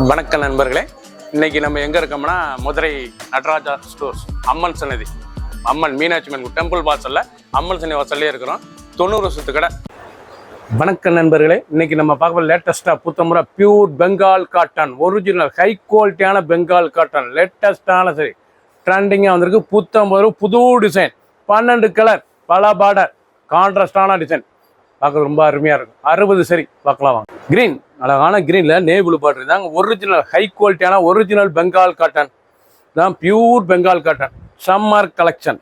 வணக்கம் நண்பர்களே, இன்னைக்கு நம்ம எங்க இருக்கோம்னா மதுரை நடராஜா ஸ்டோர்ஸ் அம்மன் சன்னதி, அம்மன் மீனாட்சி அம்மன் டெம்பிள் வாசல்ல அம்மன் சன்னதி வாசல்லே இருக்கிறோம். 90 வருஷத்து கடை. வணக்கம் நண்பர்களே, இன்னைக்கு நம்ம பார்க்க லேட்டஸ்டா புத்தமுறை pure Bengal cotton, original high குவாலிட்டியான பெங்கால் காட்டன், லேட்டஸ்டான சரி ட்ரெண்டிங்காக வந்திருக்கு. புது டிசைன், 12 கலர், பல பார்டர், கான்ட்ராஸ்டான டிசைன், பார்க்க ரொம்ப அருமையாக இருக்கும். 60 சரி பார்க்கலாம் வாங்க. கிரீன், அழகான கிரீனில் நேவிள் பார்டர் தாங்க. ஒரிஜினல் ஹை குவாலிட்டியான ஒரிஜினல் பெங்கால் காட்டன் தான், pure Bengal cotton. Summer collection,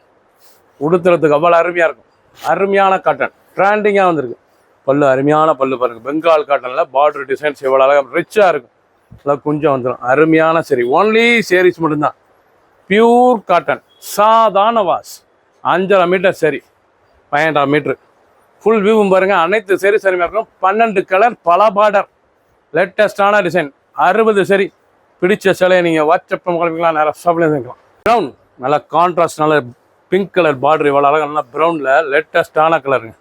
உடுத்துறதுக்கு அவ்வளோ அருமையாக இருக்கும். அருமையான காட்டன், ட்ரெண்டிங்காக வந்திருக்கு. பல்லு அருமையான பல்லு பாருங்க. பெங்கால் காட்டனில் பார்டர் டிசைன்ஸ் எவ்வளோ அழகாக ரிச்சாக இருக்கும். நல்லா கொஞ்சம் வந்துடும். அருமையான சரி, ஒன்லி சேரீஸ் மட்டும்தான். பியூர் காட்டன், சாதாரண வாஷ். 5.5 மீட்டர் சரி, 5.5 மீட்ரு. ஃபுல் வியூவும் பாருங்கள். அனைத்து சரி சரிமையாக இருக்கும். 12 கலர், பல பார்டர், லேட்டஸ்டான டிசைன். 60 சரி. பிடிச்ச சிலையை நீங்கள் வாட்ஸ்அப் கிளம்பிக்கலாம், நேரம் ஷாப்லேயும் வாங்கிக்கலாம். ப்ரௌன், நல்லா கான்ட்ராஸ்ட், நல்ல பிங்க் கலர் பார்டர், இவ்வளோ அழகாக நல்லா ப்ரௌனில் லேட்டஸ்டான கலருங்க.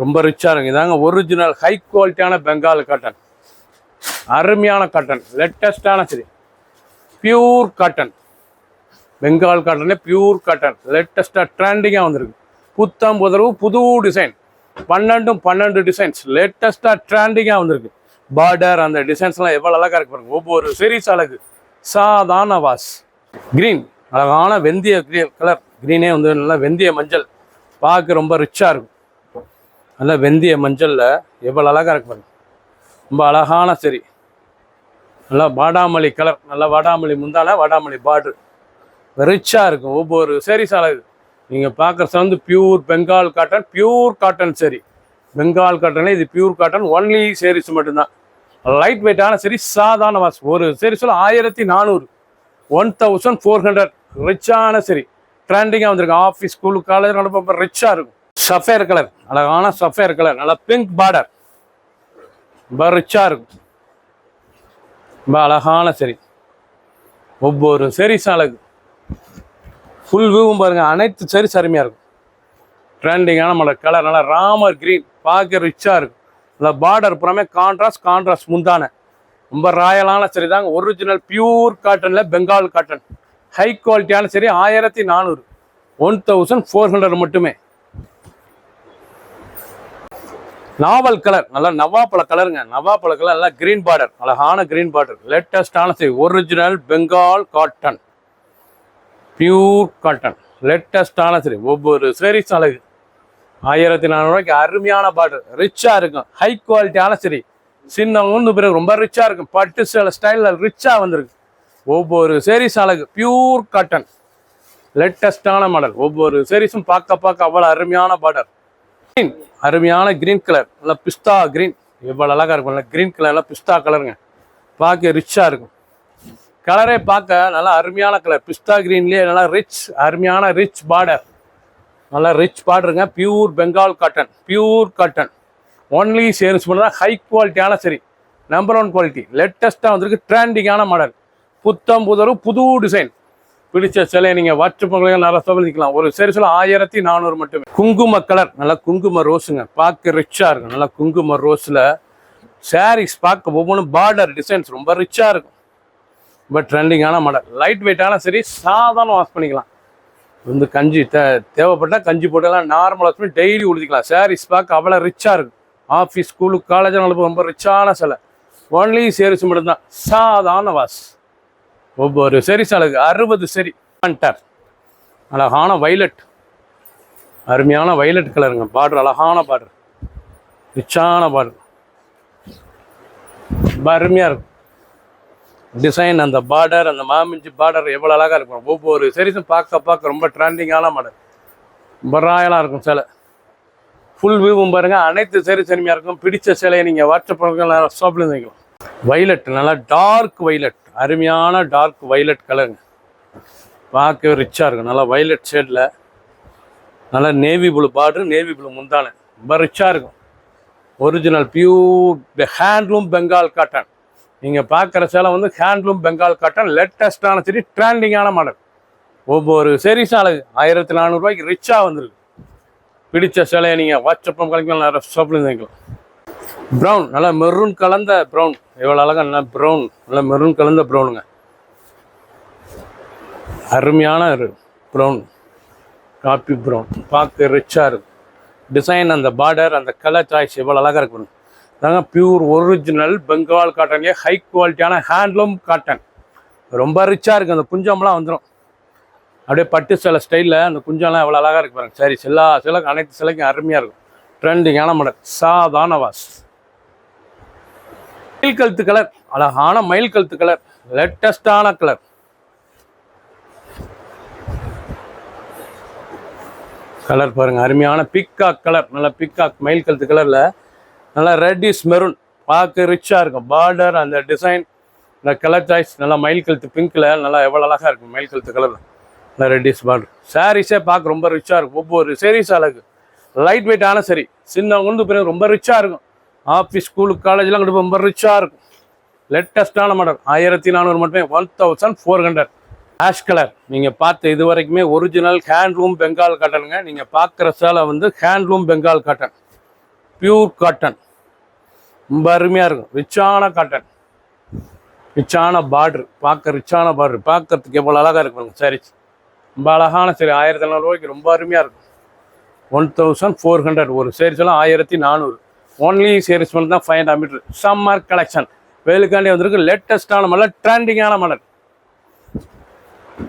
ரொம்ப ரிச்சாக இருக்குது. இதாங்க ஒரிஜினல் ஹை குவாலிட்டியான பெங்கால் காட்டன். அருமையான காட்டன், லேட்டஸ்டான சரி, பியூர் காட்டன். பெங்கால் காட்டனே பியூர் காட்டன், லேட்டஸ்ட்டாக ட்ரெண்டிங்காக வந்திருக்கு. புத்தம் புது டிசைன், 12 டிசைன்ஸ், லேட்டஸ்ட்டாக ட்ரெண்டிங்காக வந்திருக்கு. பார்டர் அந்த டிசைன்ஸ்லாம் எவ்வளோ அழகாக இருக்கு பாருங்க. ஒவ்வொரு சீரீஸ் அழகு. சாதாரண வாஷ். க்ரீன், அழகான வெந்தய கிரீன் கலர். க்ரீனே வந்து நல்லா வெந்தய மஞ்சள், பார்க்க ரொம்ப ரிச்சாக இருக்கும். நல்லா வெந்தய மஞ்சளில் எவ்வளோ அழகாக இருக்கு பாருங்க. ரொம்ப அழகான சரி, நல்லா வாடாமல்லி கலர், நல்லா வாடாமல்லி முந்தான வாடாமல்லி பார்டர், ரிச்சாக இருக்கும். ஒவ்வொரு சீரீஸ் அழகு. நீங்கள் பார்க்குறது வந்து pure Bengal cotton, pure cotton சரி. பெங்கால் காட்டனே இது பியூர் காட்டன், ஒன்லி சேரீஸ் மட்டும்தான். லைட் வெயிட்டான சரி, சாதாரண வாஷ். ஒரு சேரீஸில் 1400, 1400. ரிச்சான சரி, ட்ரெண்டிங்காக வந்திருக்கு. ஆஃபீஸ், ஸ்கூலு, காலேஜ் நடப்ப ரிச்சாக இருக்கும். சஃபேர் கலர், அழகான சஃபேர் கலர், நல்லா பிங்க் பார்டர், ரொம்ப ரிச்சாக இருக்கும். ரொம்ப அழகான சரி, ஒவ்வொரு சேரீஸ் அழகு. ஃபுல் வியூவும் பாருங்கள். அனைத்து சரி அருமையாக இருக்கும். ட்ரெண்டிங்கான மலை கலர், நல்லா ராமர் கிரீன், பார்க்க ரிச்சாக இருக்கும். நல்லா பார்டர் புறமே கான்ட்ராஸ்ட் முந்தான, ரொம்ப ராயலான சரி தாங்க. ஒரிஜினல் பியூர் காட்டனில் பெங்கால் காட்டன், ஹை குவாலிட்டியான சரி. 1400, 1400 மட்டுமே. நாவல் கலர், நல்லா நவாப்பழ கலருங்க. நவாப்பழ கலர், நல்லா கிரீன் பார்டர், அழகான கிரீன் பார்டர், லேட்டஸ்டான sari. Original Bengal cotton, pure cotton, லேட்டஸ்டான சரி. ஒவ்வொரு சேரீஸ் அழகு. 1400 அருமையான பார்டர், ரிச்சாக இருக்கும். ஹை குவாலிட்டியான சரி, சின்ன பிறகு ரொம்ப ரிச்சாக இருக்கும். பட்டு சேலை ஸ்டைலில் ரிச்சாக வந்திருக்கு. ஒவ்வொரு சேரீஸ் அழகு. பியூர் காட்டன், லேட்டஸ்டான மாடல். ஒவ்வொரு சேரீஸும் பார்க்க அவ்வளோ அருமையான பார்டர். கிரீன், அருமையான கிரீன் கலர், நல்லா பிஸ்தா கிரீன், எவ்வளோ அழகாக இருக்கும். நல்லா கிரீன் கலர்லாம் பிஸ்தா கலருங்க, பார்க்க ரிச்சாக இருக்கும். கலரே பார்க்க நல்லா அருமையான கலர். பிஸ்தா கிரீன்லேயே நல்லா அருமையான ரிச் பார்டர், நல்லா ரிச் பார்டருங்க. Pure Bengal cotton, pure cotton, only sales பண்ணுறதா. ஹை குவாலிட்டியான சரி, நம்பர் 1 குவாலிட்டி, லேட்டஸ்ட்டாக வந்திருக்கு. ட்ரெண்டிங்கான மாடல், புது டிசைன். பிடிச்ச சிலையை நீங்கள் வாட்ஸ்அப் நிறைய சோதிக்கலாம். ஒரு சேரீஸில் 1400 மட்டுமே. குங்கும கலர், நல்லா குங்கும ரோஸுங்க, பார்க்க ரிச்சாக இருக்கும். நல்லா குங்கும ரோஸில் சாரீஸ் பார்க்க ஒவ்வொன்றும் பார்டர் டிசைன்ஸ் ரொம்ப ரிச்சாக இருக்கும். ரொம்ப ட்ரெண்டிங்கான மாடல், லைட் வெயிட்டான சரி, சாதாரண வாஷ் பண்ணிக்கலாம். வந்து கஞ்சி தேவைப்பட்டால் கஞ்சி போட்டெல்லாம் நார்மல் வாஷ் பண்ணி டெய்லி உடுத்திக்கலாம். சாரீஸ் பார்க்க அவ்வளோ ரிச்சாக இருக்கும். ஆஃபீஸ், ஸ்கூலு, காலேஜ் ரொம்ப ரிச்சான சிலை. ஒன்லி சேரீஸ் மட்டும்தான், சாதாரண வாஷ். ஒவ்வொரு சேரீஸ் அழகு. 60 சரி. அழகான வைலட், அருமையான வைலட் கலருங்க. பார்டர் அழகான பார்டர், ரிச்சான பார்டர், ரொம்ப அருமையாக இருக்கும். டிசைன், அந்த பார்டர், அந்த மாமிஞ்சி பார்டர் எவ்வளோ அழகாக இருக்கும். ஒவ்வொரு சீரீஸும் பார்க்க ரொம்ப ட்ரெண்டிங்கான மாடல், ரொம்ப ராயலாக இருக்கும் சிலை. ஃபுல் வியூவும் பாருங்கள். அனைத்து சரி சரிமையாக இருக்கும். பிடிச்ச சிலையை நீங்கள் வாட்ஸ்அப் ஷாப்லேருந்து வைக்கலாம். வைலட், நல்லா டார்க் வைலட், அருமையான டார்க் வைலட் கலருங்க, பார்க்க ரிச்சாக இருக்கும். நல்லா வைலட் ஷேடில், நல்லா navy blue border, navy blue முந்தான, ரொம்ப ரிச்சாக இருக்கும். Original pure handloom Bengal cotton. நீங்கள் பார்க்குற சேலை வந்து ஹேண்ட்லூம் பெங்கால் காட்டன், லேட்டஸ்டான சரி, ட்ரெண்டிங்கான மாடல். ஒவ்வொரு சேரீஸும் அழகு. 1400 ரிச்சாக வந்துருக்கு. பிடிச்ச சேலையை நீங்கள் வாட்ஸ்அப் கலக்கலாம், ஷாப்லேருந்து வாங்கிக்கலாம். ப்ரௌன் நல்லா மெரூன் கலந்த ப்ரௌன், எவ்வளோ அழகா நல்லா ப்ரௌன், நல்லா மெரூன் கலந்த ப்ரௌனுங்க. அருமையான ப்ரௌன், காப்பி ப்ரௌன், பார்க்க ரிச்சாக இருக்கும். டிசைன், அந்த பார்டர், அந்த கலர் சாய்ஸ் எவ்வளோ அழகாக இருக்கும். அதாங்க பியூர் ஒரிஜினல் பெங்கால் காட்டன்லேயே ஹை குவாலிட்டியான ஹேண்ட்லூம் காட்டன். ரொம்ப ரிச்சாக இருக்குது. அந்த குஞ்சம்லாம் வந்துடும் அப்படியே பட்டு சில ஸ்டைலில். அந்த குஞ்சம்லாம் எவ்வளோ அழகாக இருக்கு பாருங்க. சரி, எல்லா சிலைக்கும் அனைத்து சிலைக்கும் அருமையாக இருக்கும். ட்ரெண்டிங்கான மாடல், சாதாரண வாஸ். மயில் கழுத்து கலர், அழகான மயில் கழுத்து கலர், லேட்டஸ்டான கலர். கலர் பாருங்க, அருமையான பிக்காக் கலர், நல்லா பிக்காக் மயில் கழுத்து கலரில் நல்லா ரெட்டிஷ் மெரூன், பார்க்க ரிச்சாக இருக்கும். பார்டர், அந்த டிசைன், இந்த கலர் சாய்ஸ், நல்லா மயில் கழுத்து பிங்க்கில் நல்லா எவ்வளோ அழகாக இருக்கும். மயில் கழுத்து கலரில் நல்லா ரெட்டிஷ் பார்டர். சாரீஸே பார்க்க ரொம்ப ரிச்சாக இருக்கும். ஒவ்வொரு சாரீஸ் அழகு, லைட் வெயிட்டான சரி, சின்னவங்க பிறகு ரொம்ப ரிச்சாக இருக்கும். ஆஃபீஸ், ஸ்கூலுக்கு, காலேஜ்லாம் கண்டிப்பாக ரொம்ப ரிச்சாக இருக்கும். லேட்டஸ்டான மாடல், 1400 மட்டுமே, 1400. ஆஷ் கலர், நீங்கள் பார்த்த இது வரைக்குமே ஒரிஜினல் ஹேண்ட்லூம் பெங்கால் காட்டனுங்க. நீங்கள் பார்க்குற சேலை வந்து handloom Bengal cotton, pure cotton, ரொம்ப அருமையாக இருக்கும். ரிச்சான காட்டன், ரிச்சான பார்டர், பார்க்க ரிச்சான பார்டர், பார்க்கறதுக்கு எவ்வளோ அழகாக இருக்கும். சரி, ரொம்ப அழகான சரி, 1700 ரூபாய்க்கு ரொம்ப அருமையாக இருக்கும். 1400. ஒரு சேரீஸ் எல்லாம் 1400. ஒன்லி சேரீஸ் மட்டும் தான் 500 மீட்டர். சம்மர் கலெக்ஷன், வெயிலுக்காண்டி வந்திருக்கு. லேட்டஸ்டான மாடல், ட்ரெண்டிங்கான மாடல்.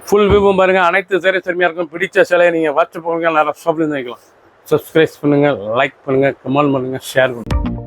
ஃபுல் வியூவும் பாருங்கள். அனைத்து சேரீஸ் அருமையாக இருக்கும். பிடிச்ச சிலையை நீங்கள் வாட்ஸ்அப் பண்ணுங்கள், நிறைய ஷாப்லேருந்து வைக்கலாம். சப்ஸ்கிரைப் பண்ணுங்கள், லைக் பண்ணுங்கள், கமெண்ட் பண்ணுங்கள், ஷேர் பண்ணுங்கள்.